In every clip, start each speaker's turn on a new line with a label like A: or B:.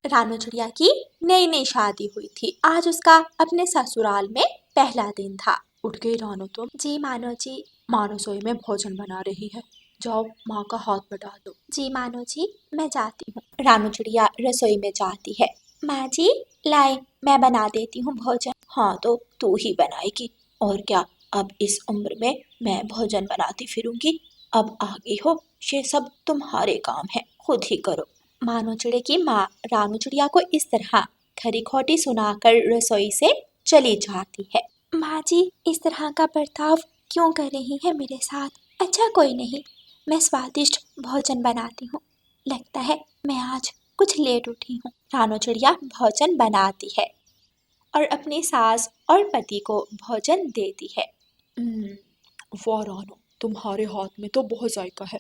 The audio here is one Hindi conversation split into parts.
A: रानू चिड़िया की नई नई शादी हुई थी। आज उसका अपने ससुराल में पहला दिन था। उठ गई रानू तुम? जी मानो जी। माँ रसोई में भोजन बना रही है, जाओ माँ का हाथ बटा दो। जी मानो जी, मैं जाती हूँ। रानू चिड़िया रसोई में जाती है। माँ जी लाए, मैं बना देती हूँ भोजन। हाँ तो तू ही बनाएगी और क्या, अब इस उम्र में मैं भोजन बनाती फिरूंगी? अब आगे हो, ये सब तुम्हारे काम है, खुद ही करो। मानो चिड़े की माँ रानू चिड़िया को इस तरह खरी खोटी सुनाकर रसोई से चली जाती है। माँ जी इस तरह का बर्ताव क्यों कर रही है मेरे साथ? अच्छा कोई नहीं, मैं स्वादिष्ट भोजन बनाती हूँ। लगता है मैं आज कुछ लेट उठी हूँ। रानू चिड़िया भोजन बनाती है और अपनी सास और पति को भोजन देती है। वाह रानू, तुम्हारे हाथ में तो बहुत जायका है।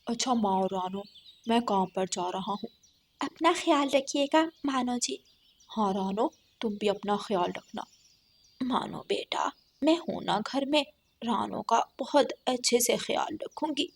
A: अच्छा माँ और रानू, मैं काम पर जा रहा हूँ। अपना ख्याल रखिएगा मानो जी। हाँ रानू, तुम भी अपना ख्याल रखना। मानो बेटा, मैं हूं ना घर में, रानू का बहुत अच्छे से ख्याल रखूंगी,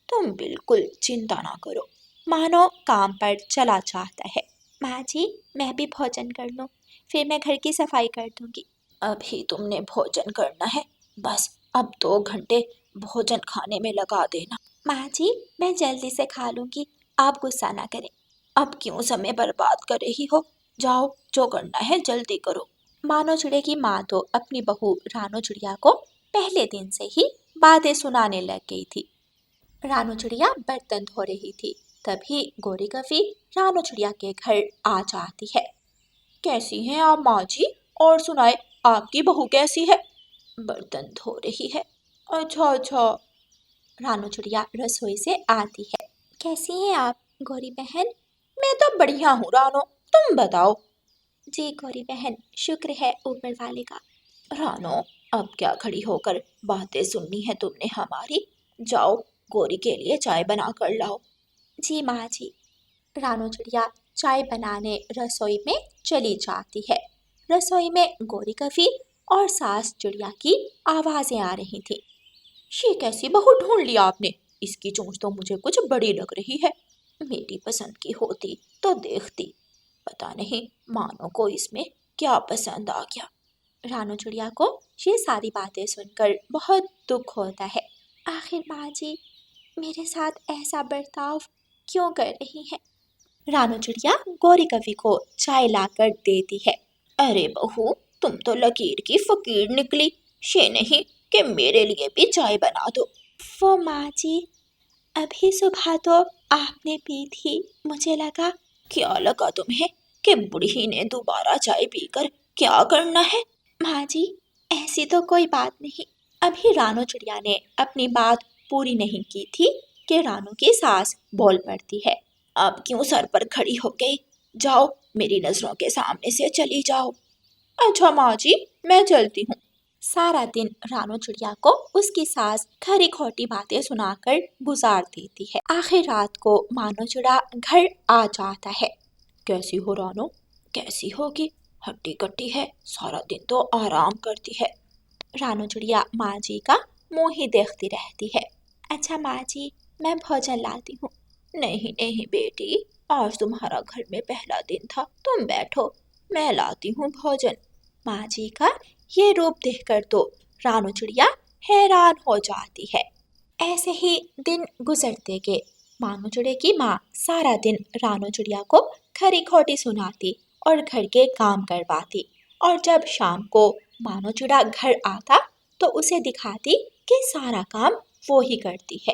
A: तुम बिल्कुल चिंता ना करो। मानो काम पर चला जाता है। माँ जी मैं भी भोजन कर लूँ, फिर मैं घर की सफाई कर दूंगी। अभी तुमने भोजन करना है, बस अब 2 घंटे भोजन खाने में लगा देना। माँ जी मैं जल्दी से खा लूंगी, आप गुस्सा ना करें। अब क्यों समय बर्बाद कर रही हो, जाओ जो करना है जल्दी करो। मानो चिड़िया की माँ तो अपनी बहू रानो चिड़िया को पहले दिन से ही बातें सुनाने लग गई थी। रानो चिड़िया बर्तन धो रही थी, तभी गोरी कवि रानो चिड़िया के घर आ जाती है। कैसी हैं आप माँ जी, और सुनाए आपकी बहू कैसी है? बर्तन धो रही है। अच्छा अच्छा। रानो चिड़िया रसोई से आती है। कैसी हैं आप गौरी बहन? मैं तो बढ़िया हूँ रानो, तुम बताओ। जी गौरी बहन, शुक्र है ऊपर वाले का। रानो, अब क्या खड़ी होकर बातें सुननी है तुमने हमारी? जाओ गोरी के लिए चाय बना कर लाओ। जी माँ जी। रानो चिड़िया चाय बनाने रसोई में चली जाती है। रसोई में गोरी कवि और सास चिड़िया की आवाजें आ रही थी। ये कैसी बहू ढूंढ लिया आपने? इसकी चोंच तो मुझे कुछ बड़ी लग रही है। मेरी पसंद की होती तो देखती, पता नहीं मानो को इसमें क्या पसंद आ गया। रानू चिड़िया को ये सारी बातें सुनकर बहुत दुख होता है। आखिर माँ जी मेरे साथ ऐसा बर्ताव क्यों कर रही है? रानू चिड़िया गौरी कवि को चाय लाकर देती है। अरे बहू, तुम तो लकीर की फकीर निकली। ये नहीं कि मेरे लिए भी चाय बना दो। वो माँ जी, अभी सुबह तो आपने पी थी, मुझे लगा। क्या लगा तुम्हें कि बूढ़ी ने दोबारा चाय पीकर क्या करना है? माँ जी ऐसी तो कोई बात नहीं। अभी रानू चिड़िया ने अपनी बात पूरी नहीं की थी कि रानू की सास बोल पड़ती है। अब क्यों सर पर खड़ी हो गई? जाओ मेरी नजरों के सामने से चली जाओ। अच्छा माँ जी, मैं चलती हूँ। सारा दिन रानू चिड़िया को उसकी सास खरी खोटी बातें सुनाकर गुजार देती है। आखिर रात को मानो चिड़ा घर आ जाता है। कैसी हो रानो? कैसी होगी, हट्टी कट्टी है, सारा दिन तो आराम करती है। रानू चिड़िया माँ जी का मुंह ही देखती रहती है। अच्छा माँ जी, मैं भोजन लाती हूँ। नहीं नहीं बेटी, आज तुम्हारा घर में पहला दिन था, तुम बैठो, मैं लाती हूँ भोजन। माँ जी का ये रूप देखकर तो रानू चिड़िया हैरान हो जाती है। ऐसे ही दिन गुजरते गए। मानो चिड़िया की माँ सारा दिन रानू चिड़िया को खरी खोटी सुनाती और घर के काम करवाती, और जब शाम को मानो चिड़ा घर आता तो उसे दिखाती कि सारा काम वो ही करती है।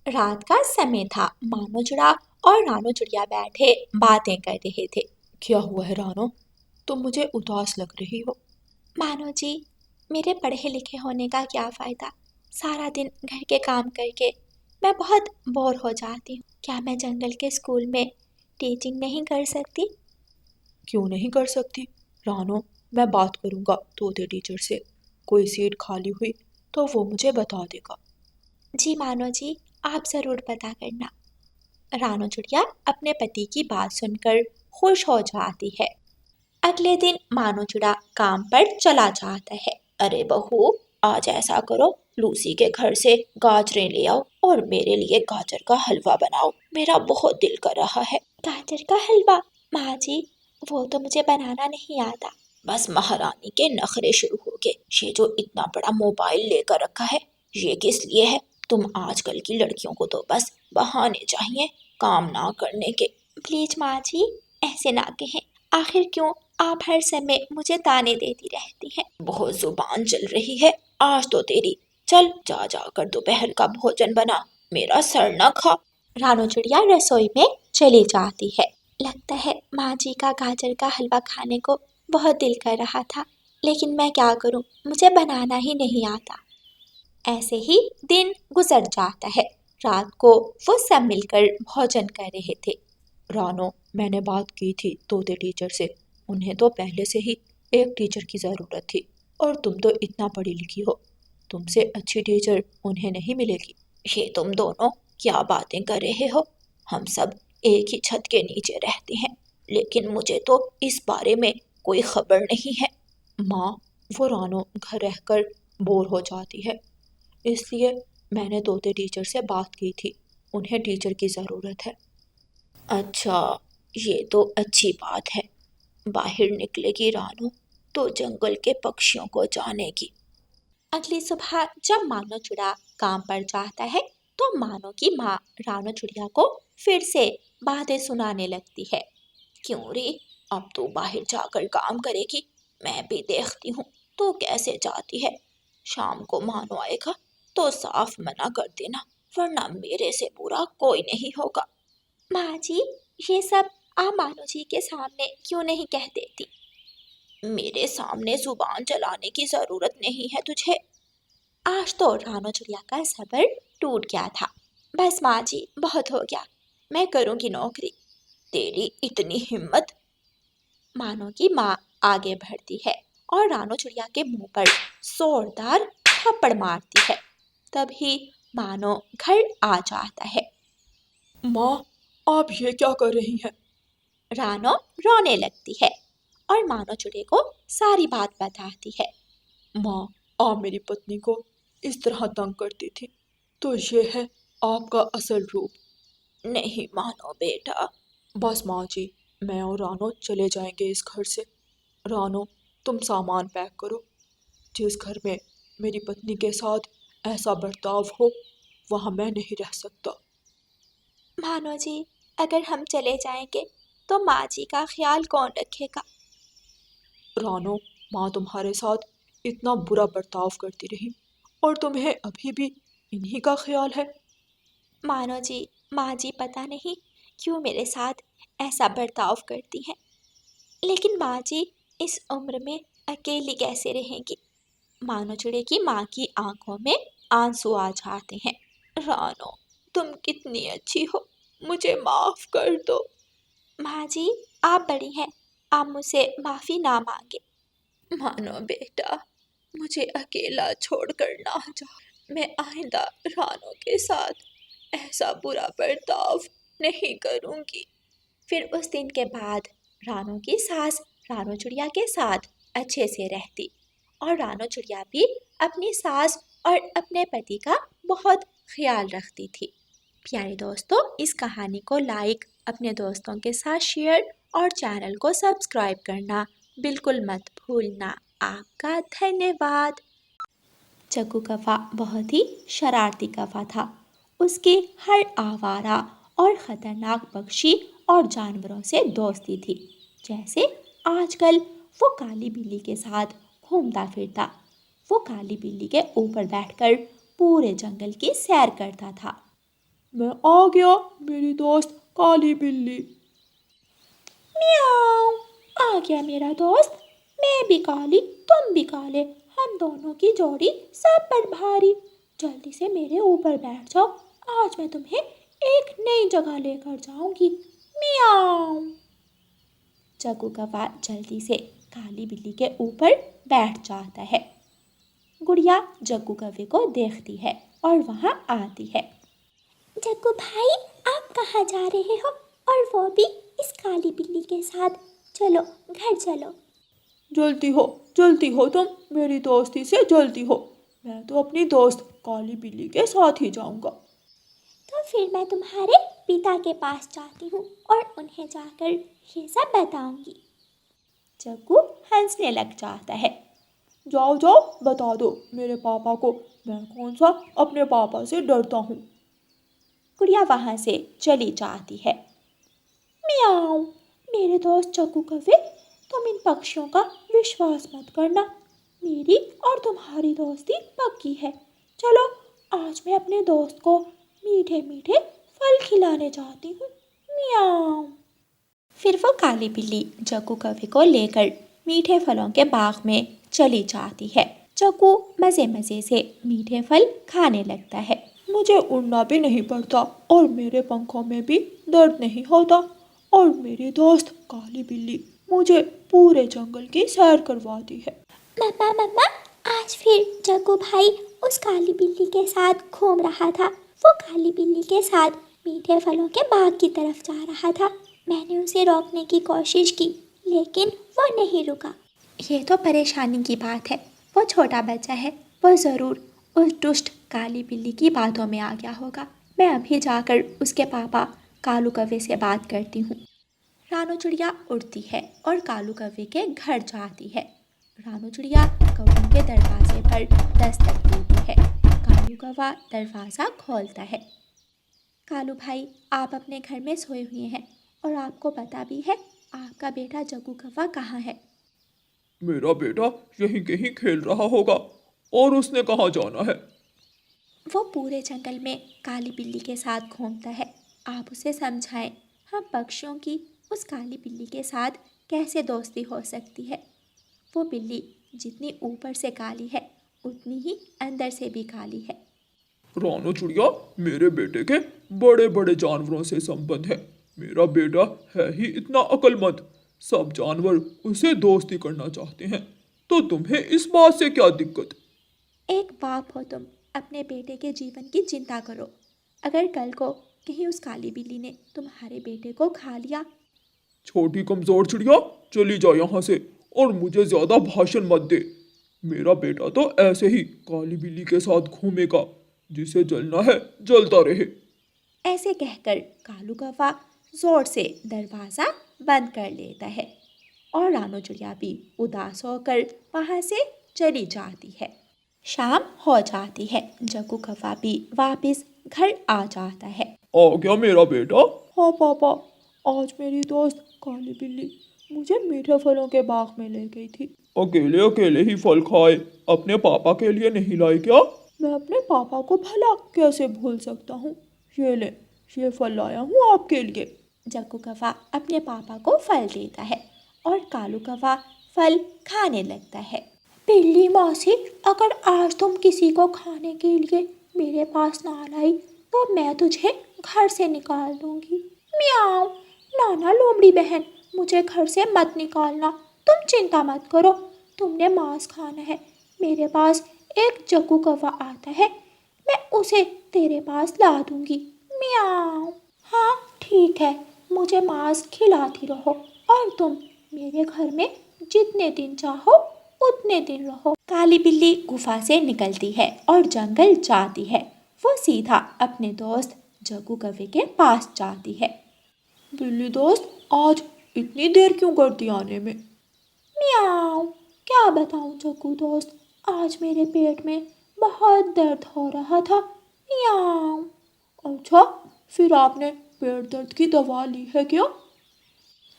A: रात का समय था। मानो चिड़ा और रानू चिड़िया बैठे बातें कर रहे थे। क्या हुआ है रानो, तुम मुझे उदास लग रही हो? मानो जी मेरे पढ़े लिखे होने का क्या फ़ायदा, सारा दिन घर के काम करके मैं बहुत बोर हो जाती हूँ। क्या मैं जंगल के स्कूल में टीचिंग नहीं कर सकती? क्यों नहीं कर सकती रानो, मैं बात करूँगा तोते टीचर से, कोई सीट खाली हुई तो वो मुझे बता देगा। जी मानो जी, आप ज़रूर पता करना। रानो चिड़िया अपने पति की बात सुनकर खुश हो जाती है। अगले दिन मानो चिड़ा काम पर चला जाता है। अरे बहू, आज ऐसा करो, लूसी के घर से गाजरें ले आओ और मेरे लिए गाजर का हलवा बनाओ, मेरा बहुत दिल कर रहा है। गाजर का हलवा? माँ जी, वो तो मुझे बनाना नहीं आता। बस महारानी के नखरे शुरू हो गए। ये जो इतना बड़ा मोबाइल लेकर रखा है, ये किस लिए है? तुम आजकल की लड़कियों को तो बस बहाने चाहिए काम ना करने के। प्लीज माँ जी, ऐसे ना कहें। आखिर क्यों आप हर समय मुझे ताने देती रहती हैं? बहुत जुबान चल रही है आज तो तेरी। चल जा जाकर दोपहर का भोजन बना, मेरा सर न खा। रानो चिड़िया रसोई में चली जाती है। लगता है माँ जी का गाजर का हलवा खाने को बहुत दिल कर रहा था, लेकिन मैं क्या करूँ, मुझे बनाना ही नहीं आता। ऐसे ही दिन गुजर जाता है। रात को वो सब मिलकर भोजन कर रहे थे। रानो, मैंने बात की थी तोते टीचर से। उन्हें तो पहले से ही एक टीचर की ज़रूरत थी, और तुम तो इतना पढ़ी लिखी हो, तुमसे अच्छी टीचर उन्हें नहीं मिलेगी। ये तुम दोनों क्या बातें कर रहे हो? हम सब एक ही छत के नीचे रहते हैं, लेकिन मुझे तो इस बारे में कोई खबर नहीं है। माँ, वो रानो घर रहकर बोर हो जाती है, इसलिए मैंने तोते टीचर से बात की थी। उन्हें टीचर की ज़रूरत है। अच्छा, ये तो अच्छी बात है। बाहर निकलेगी रानू तो जंगल के पक्षियों को जानेगी। अगली सुबह जब मानो चिड़ा काम पर जाता है, तो मानो की माँ रानो चिड़िया को फिर से बातें सुनाने लगती है। क्यों रे, अब तो बाहर जाकर काम करेगी? मैं भी देखती हूँ तो कैसे जाती है। शाम को मानो आएगा तो साफ मना कर देना, वरना मेरे से बुरा कोई नहीं होगा। माँ जी, ये सब आप मानो जी के सामने क्यों नहीं कह देती? मेरे सामने जुबान चलाने की जरूरत नहीं है तुझे। आज तो रानो चिड़िया का सब्र टूट गया था। बस माँ जी, बहुत हो गया, मैं करूँगी नौकरी। तेरी इतनी हिम्मत? मानो की माँ आगे बढ़ती है और रानो चिड़िया के मुंह पर जोरदार थप्पड़ मारती है। तभी मानो घर आ जाता है। माँ, आप ये क्या कर रही हैं? रानो रोने लगती है और मानो चिड़िया को सारी बात बताती है। माँ, आप मेरी पत्नी को इस तरह तंग करती थी, तो ये है आपका असल रूप। नहीं मानो बेटा। बस माँ जी, मैं और रानो चले जाएंगे इस घर से। रानो, तुम सामान पैक करो। जिस घर में मेरी पत्नी के साथ ऐसा बर्ताव हो, वहाँ मैं नहीं रह सकता। मानो जी, अगर हम चले जाएंगे तो माँ जी का ख्याल कौन रखेगा? रानो, माँ तुम्हारे साथ इतना बुरा बर्ताव करती रही, और तुम्हें अभी भी इन्हीं का ख्याल है? मानो जी, माँ जी पता नहीं क्यों मेरे साथ ऐसा बर्ताव करती हैं। लेकिन माँ जी इस उम्र में अकेली कैसे रहेंगी? मानो चिड़े की माँ की आंखों में आंसू आ जाते हैं। रानो, तुम कितनी अच्छी हो, मुझे माफ कर दो। माँ जी, आप बड़ी हैं, आप मुझसे माफी ना मांगे। मानो बेटा, मुझे अकेला छोड़कर ना जा। मैं आइंदा रानो के साथ ऐसा बुरा बर्ताव नहीं करूंगी। फिर उस दिन के बाद रानो की सास रानो चिड़िया के साथ अच्छे से रहती, और रानो चिड़िया भी अपनी सास और अपने पति का बहुत ख्याल रखती थी। प्यारे दोस्तों, इस कहानी को लाइक, अपने दोस्तों के साथ शेयर और चैनल को सब्सक्राइब करना बिल्कुल मत भूलना। आपका धन्यवाद। चक्कू कौवा बहुत ही शरारती कौवा था। उसकी हर आवारा और ख़तरनाक पक्षी और जानवरों से दोस्ती थी। जैसे आजकल वो काली बिल्ली के साथ घूमता फिरता। वो काली बिल्ली के ऊपर बैठकर पूरे जंगल की सैर करता था। मैं आ गया, मेरी दोस्त काली बिल्ली। म्याऊं, आ गया मेरा दोस्त। मैं भी काली, तुम भी काले, हम दोनों की जोड़ी सब पर भारी। जल्दी से मेरे ऊपर बैठ जाओ, आज मैं तुम्हें एक नई जगह लेकर जाऊंगी। म्याऊं। चकू कौवा जल्दी से काली बिल्ली के ऊपर बैठ जाता है। गुड़िया जग्गू कौवे को देखती है और वहाँ आती है। जग्गू भाई, आप कहाँ जा रहे हो, और वो भी इस काली बिल्ली के साथ? चलो घर चलो। जल्दी हो तुम, मेरी दोस्ती से जल्दी हो। मैं तो अपनी दोस्त काली बिल्ली के साथ ही जाऊंगा। तो
B: तो फिर मैं तुम्हारे पिता के पास जाती हूँ और उन्हें जाकर ये सब बताऊंगी।
A: जग्गू हंसने लग जाता है।
C: जाओ जाओ बता दो मेरे पापा को, मैं कौन सा अपने पापा से डरता हूँ।
A: गुड़िया वहाँ से चली जाती है।
B: मियाओ, मेरे दोस्त जग्गू कौवे, तुम इन पक्षियों का विश्वास मत करना। मेरी और तुम्हारी दोस्ती पक्की है। चलो आज मैं अपने दोस्त को मीठे मीठे फल खिलाने जाती हूँ। मियाओ।
A: फिर वो काली बिल्ली जग्गू कौवे को लेकर मीठे फलों के बाग में चली जाती है। जग्गू मज़े मज़े से मीठे फल खाने लगता है।
C: मुझे उड़ना भी नहीं पड़ता और मेरे पंखों में भी दर्द नहीं होता, और मेरी दोस्त काली बिल्ली मुझे पूरे जंगल की सैर करवाती है।
B: मम्मा मम्मा, आज फिर जग्गू भाई उस काली बिल्ली के साथ घूम रहा था। वो काली बिल्ली के साथ मीठे फलों के बाग की तरफ जा रहा था। मैंने उसे रोकने की कोशिश की लेकिन वो नहीं रुका।
A: ये तो परेशानी की बात है। वो छोटा बच्चा है, वो ज़रूर उस दुष्ट काली बिल्ली की बातों में आ गया होगा। मैं अभी जाकर उसके पापा कालू कौवे से बात करती हूँ। रानू चिड़िया उड़ती है और कालू कौवे के घर जाती है। रानू चिड़िया कौवे के दरवाजे पर दस्तक देती है। कालू कौवा दरवाज़ा खोलता है। कालू भाई, आप अपने घर में सोए हुए हैं और आपको पता भी है आपका बेटा जग्गू कौवा कहाँ है।
C: मेरा बेटा यहीं कहीं खेल रहा होगा, और उसने कहाँ जाना है?
A: वो पूरे जंगल में काली बिल्ली के साथ घूमता है। आप उसे समझाएं, हम पक्षियों की उस काली बिल्ली के साथ कैसे दोस्ती हो सकती है। वो बिल्ली जितनी ऊपर से काली है उतनी ही अंदर से भी काली है।
C: रानू चिड़िया, मेरे बेटे के बड़े बड़े जानवरों से संबंध है। मेरा बेटा है ही इतना अक्लमंद, सब जानवर उसे दोस्ती करना चाहते हैं, तो तुम्हें इस बात से क्या दिक्कत?
A: एक बाप हो तुम, अपने बेटे के जीवन की चिंता करो। अगर कल को कहीं उस काली बिल्ली ने तुम्हारे बेटे को खा लिया।
C: छोटी कमजोर चिड़िया, चली जा यहाँ से और मुझे ज्यादा भाषण मत दे। मेरा बेटा तो ऐसे ही काली बिल्ली के साथ घूमेगा, जिसे जलना है जलता रहे।
A: ऐसे कहकर कालू कौवा जोर से दरवाज़ा बंद कर लेता है और रानू चिड़िया भी उदास होकर वहाँ से चली जाती है। शाम हो जाती है। जग्गू कौवा भी वापस घर आ जाता है।
C: आ गया मेरा बेटा? हाँ पापा, आज मेरी दोस्त काली बिल्ली मुझे मीठे फलों के बाग में ले गई थी। अकेले अकेले ही फल खाए, अपने पापा के लिए नहीं लाई क्या? मैं अपने पापा को भला कैसे भूल सकता हूँ। ये ले, ये फल लाया हूँ आपके लिए।
A: जग्गू कौवा अपने पापा को फल देता है और कालू कौवा फल खाने लगता है।
B: बिल्ली मौसी, अगर आज तुम किसी को खाने के लिए मेरे पास ना लाई तो मैं तुझे घर से निकाल दूंगी। मियाओ। नाना लोमड़ी बहन, मुझे घर से मत निकालना, तुम चिंता मत करो। तुमने मांस खाना है, मेरे पास एक जग्गू कौवा आता है, मैं उसे तेरे पास ला दूंगी। मियाओ। हाँ ठीक है, मुझे मांस खिलाती रहो और तुम मेरे घर में जितने दिन चाहो उतने दिन रहो।
A: काली बिल्ली गुफा से निकलती है और जंगल जाती है। वो सीधा अपने दोस्त जग्गू कौवे के पास जाती है।
C: बिल्ली दोस्त, आज इतनी देर क्यों कर दी आने में?
B: मियाओ। क्या बताऊं जग्गू दोस्त, आज मेरे पेट में बहुत दर्द हो रहा था। मियाओ।
C: अच्छा, फिर आपने पेट दर्द की दवा ली है क्या?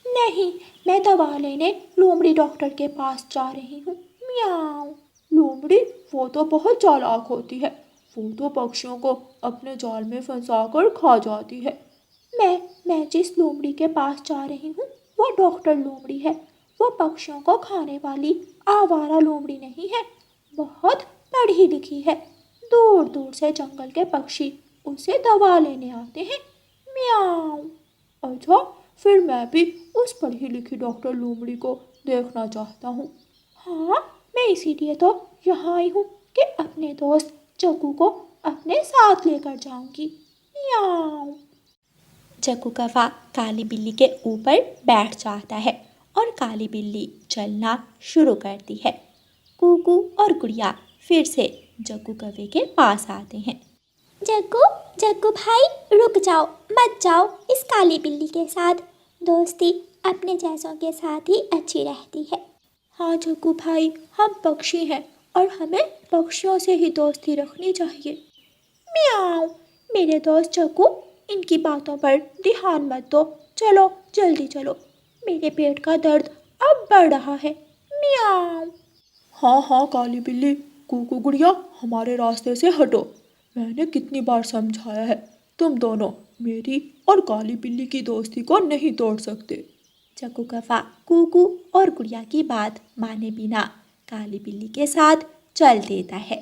B: नहीं, मैं दवा लेने लोमड़ी डॉक्टर के पास जा रही हूँ। मियाओ।
C: लोमड़ी? वो तो बहुत चालाक होती है, वो तो पक्षियों को अपने जाल में फंसाकर खा जाती है।
B: मैं जिस लोमड़ी के पास जा रही हूँ वो डॉक्टर लोमड़ी है। वो पक्षियों को खाने वाली आवारा लोमड़ी नहीं है, बहुत पढ़ी लिखी है। दूर दूर से जंगल के पक्षी उसे दवा लेने आते हैं। मियाओ।
C: अच्छा, फिर मैं भी उस पढ़ी लिखी डॉक्टर लोमड़ी को देखना चाहता हूँ।
B: हाँ, मैं इसीलिए तो यहाँ आई हूँ कि अपने दोस्त जग्गू को अपने साथ लेकर जाऊंगी। मियाओ।
A: जग्गू कौवा काली बिल्ली के ऊपर बैठ जाता है और काली बिल्ली चलना शुरू करती है। कूकू और गुड़िया फिर से जग्गू कौवे के पास आते हैं।
B: जग्गू जग्गू भाई रुक जाओ, मत जाओ इस काली बिल्ली के साथ। दोस्ती अपने जैसों के साथ ही अच्छी रहती है। हाँ जग्गू भाई, हम पक्षी हैं और हमें पक्षियों से ही दोस्ती रखनी चाहिए। म्याऊं। मेरे दोस्त जग्गू, इनकी बातों पर ध्यान मत दो। चलो जल्दी चलो, मेरे पेट का दर्द अब बढ़ रहा है। म्याऊं।
C: हाँ हाँ काली बिल्ली, कुकू गुड़िया, हमारे रास्ते से हटो। मैंने कितनी बार समझाया है, तुम दोनों मेरी और काली बिल्ली की दोस्ती को नहीं तोड़ सकते।
A: जग्गू कौवा कुकू और गुड़िया की बात माने बिना काली बिल्ली के साथ चल देता है।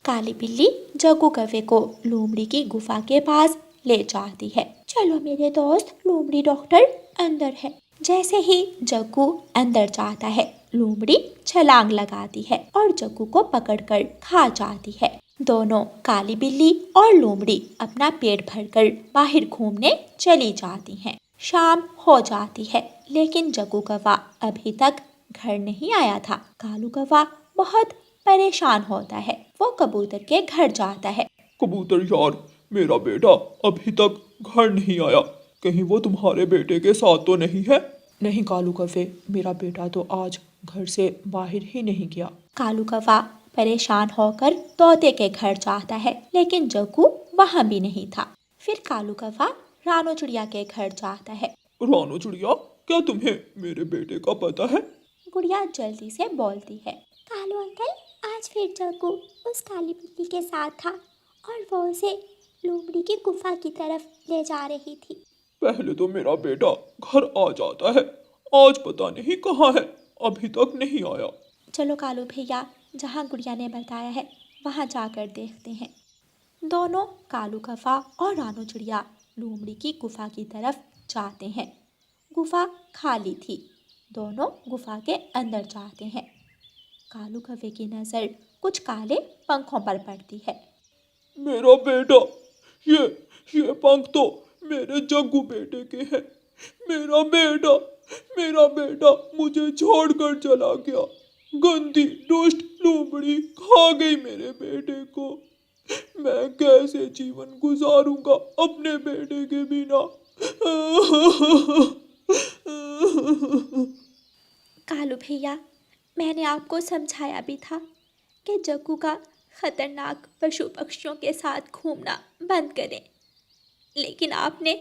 A: काली बिल्ली जग्गू कौवे को लोमड़ी की गुफा के पास ले जाती है।
B: चलो मेरे दोस्त, लोमड़ी डॉक्टर अंदर है।
A: जैसे ही जग्गू अंदर जाता है, लोमड़ी छलांग लगाती है और जग्गू को पकड़कर खा जाती है। दोनों काली बिल्ली और लोमड़ी अपना पेट भरकर बाहर घूमने चली जाती हैं। शाम हो जाती है, लेकिन जग्गू कौवा अभी तक घर नहीं आया था। कालू कौवा बहुत परेशान होता है। वो कबूतर के घर जाता है।
C: कबूतर यार, मेरा बेटा अभी तक घर नहीं आया, कहीं वो तुम्हारे बेटे के साथ तो नहीं है? नहीं कालू कौवे, मेरा बेटा तो आज घर से बाहर ही नहीं गया।
A: कालू कौवा परेशान होकर तोते के घर जाता है, लेकिन जग्गू वहाँ भी नहीं था। फिर कालू कौवा रानो चिड़िया के घर जाता है।
C: रानो चिड़िया, क्या तुम्हें मेरे बेटे का पता है?
A: गुड़िया जल्दी से बोलती है।
B: कालू अंकल, आज फिर जग्गू उस काली बिल्ली के साथ था और वो उसे लोमड़ी की गुफा की तरफ ले जा रही थी।
C: पहले तो मेरा बेटा घर आ जाता है, आज पता नहीं कहाँ है, अभी तक नहीं आया।
A: चलो कालू भैया, जहाँ गुड़िया ने बताया है वहाँ जाकर देखते हैं। दोनों कालू कौवा और रानो चिड़िया लोमड़ी की गुफा की तरफ जाते हैं। गुफा खाली थी। दोनों गुफा के अंदर जाते हैं। कालू कौवे की नज़र कुछ काले पंखों पर पड़ती है।
C: मेरा बेटा, ये पंख तो मेरे जग्गू बेटे के हैं। मेरा बेटा मुझे छोड़कर चला गया। गंदी दुष्ट लोमड़ी खा गई मेरे बेटे को। मैं कैसे जीवन गुजारूंगा अपने बेटे के बिना?
A: कालू भैया, मैंने आपको समझाया भी था कि जग्गू का खतरनाक पशु पक्षियों के साथ घूमना बंद करें, लेकिन आपने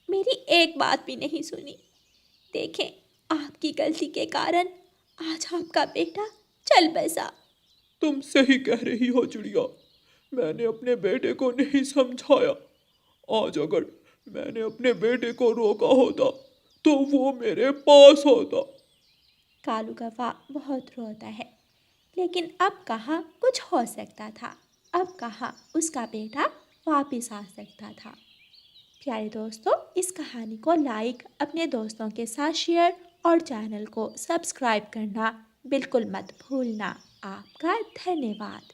A: मेरी एक बात भी नहीं सुनी। देखें, आपकी गलती के कारण आज आपका बेटा चल बसा।
C: तुम सही कह रही हो चिड़िया, मैंने अपने बेटे को नहीं समझाया। आज अगर मैंने अपने बेटे को रोका होता तो वो मेरे पास होता।
A: कालू कौवा बहुत रोता है, लेकिन अब कहाँ कुछ हो सकता था। अब कहाँ उसका बेटा वापस आ सकता था। प्यारे दोस्तों, इस कहानी को लाइक, अपने दोस्तों के साथ शेयर और चैनल को सब्सक्राइब करना बिल्कुल मत भूलना। आपका धन्यवाद।